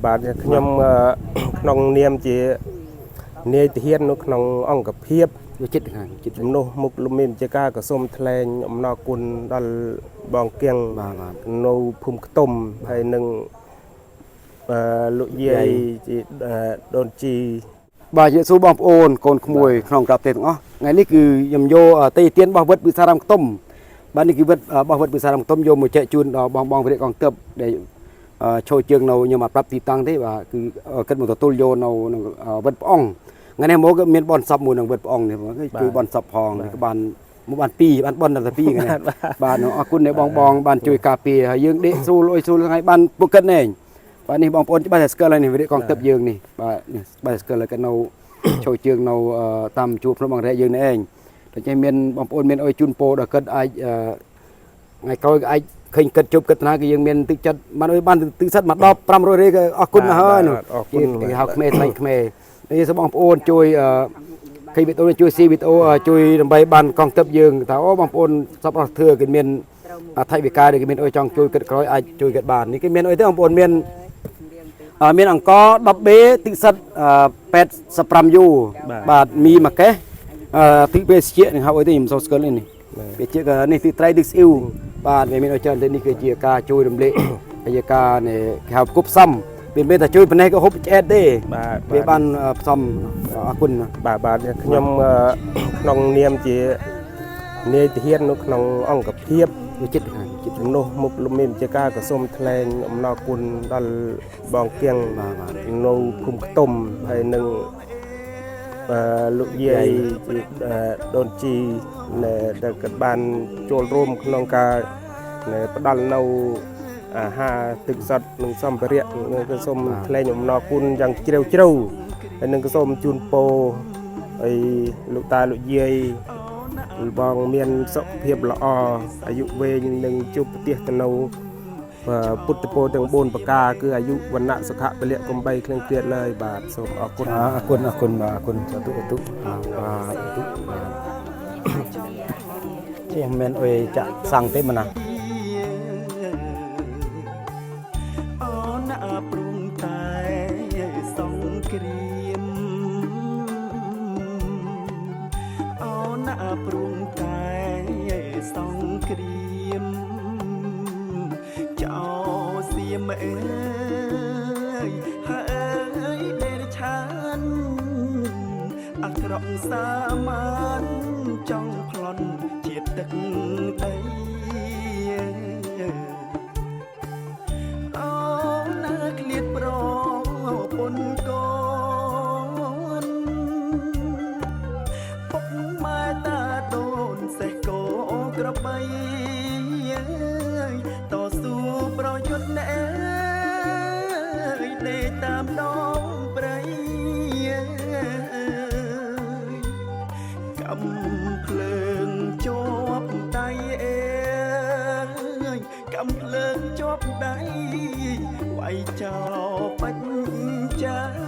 បាទខ្ញុំក្នុងនាមជានាយទាហាននៅក្នុងអង្គភាពចិត្តជំនួសមុខលោកមានជាការក្រសួងថ្លែងអំណរគុណដល់បងគៀងនៅភូមិខ្ទុំហើយនឹងលោកយាយជាដូនជីបាទជាសួរបងប្អូនកូនក្មួយក្នុងក្រាបទេទាំងអស់ថ្ងៃនេះគឺខ្ញុំយកទេទៀនរបស់វិទ្យវិសារាមខ្ទុំបាទនេះគឺវិទ្យរបស់វិទ្យវិសារាមខ្ទុំយកមកចែកជូនដល់បងវិរិយកងទ័ពដែលចូលជើងនៅខ្ញុំមកប្រាប់ទីតាំងទេបាទគឺគិតមកទទួលយកនៅវិទ្យព្រះអង្គថ្ងៃនេះមកមានបនសពមួយនឹងវិទ្យព្រះអង្គនេះគឺបនសពផងក៏បានមកបាន2បានបនដល់2ថ្ងៃនេះបាទអរគុណអ្នកបងបានជួយការពារហើយយើងដេកស្រួលអុយស្រួលថ្ងៃបានពុកគិតណែបាទនេះបងប្អូនច្បាស់តែស្គាល់ហើយនេះវិរិយកងទ័ពយើងនេះបាទនេះច្បាស់ស្គាល់ហើយក៏នៅចូលជើងនៅតាមជួរភ្នំអង្រែយើងនេះឯងតែចេះមានបងប្អូនមានអុយជូនពោដល់គិតអាចថ្ងៃក្រោយក៏អាចឃើញគិតជប់គិតណាគឺយើងមានទឹកចិត្តបានអុយបានទឹកសិតមក10 500រៀលក៏អរគុណណាស់ហើយគេហៅខ្មែរថ្លៃខ្មែរនេះសូមបងប្អូនជួយឃើញវីដេអូនេះជួយស៊ីវីដេអូជួយដើម្បីបានកងទ័ពយើងថាអូបងប្អូនសពអស់ធឿគេមានថៃវិការគេមានអុយចង់ជួយគិតក្រោយអាចជួយគិតបាននេះគេមានអុយទេបងប្អូនមានអង្គ10B ទឹកសិត85U បាទមីមួយកេះទឹកបេស្ជានឹងហៅអុយទេខ្ញុំសូវស្គាល់នេះវាជានេះទឹកត្រីទឹកស្អ៊ីវបាទវាមានអុយច្រើនទេនេះគឺជាការជួយរំលែកជាការនេះគេហៅគប់សំវាមានតែជួយប៉ុណ្ណេះក៏ហូបឆ្អែតទេបាទវាបានផ្សំអរគុណបាទខ្ញុំក្នុងនាមជានាយទាហាននៅក្នុងអង្គភាពចិត្តជំនួសមុខលោកមានជាការក្រសួងថ្លែងអំណរគុណដល់បងគៀងនៅភូមិខ្ទុំហើយនឹងលោកយាយជាដូនជីដែលក៏បានចូលរួមក្នុងការផ្ដល់នៅអាហារទឹកសុទ្ធនិងសម្ភារៈក៏សូមថ្លែងអំណរគុណយ៉ាងជ្រាលជ្រៅហើយនឹងក៏សូមជូនពរឲ្យលោកតាលោកយាយបងមានសុខភាពល្អអាយុវែងនិងជួបប្រទេសទៅនៅពុទ្ធពរទាំង4ប្រការគឺអាយុវណ្ណៈសុខៈពលៈកំបីគ្លៀងគ្លាតឡើយបាទសូមអរគុណបាទអរគុណសតុជាមិនអុយចាក់សាំងទេមិនណាព្រួងតែសង្គ្រាមចោសៀមអើយហើយដែលឆានអក្រក់សាមានចង់ប្លន់ជាតិទឹកដីអូណាឃ្លាតប្រពន្ធកូនពុកម៉ែតាដូនសេះកោក្របីតស៊ូប្រយុទ្ធណែដេកតាមដងព្រៃកំភ្លើងជាប់ដៃអើយកំភ្លើងជាប់ដៃវាយចោលបាច់ចា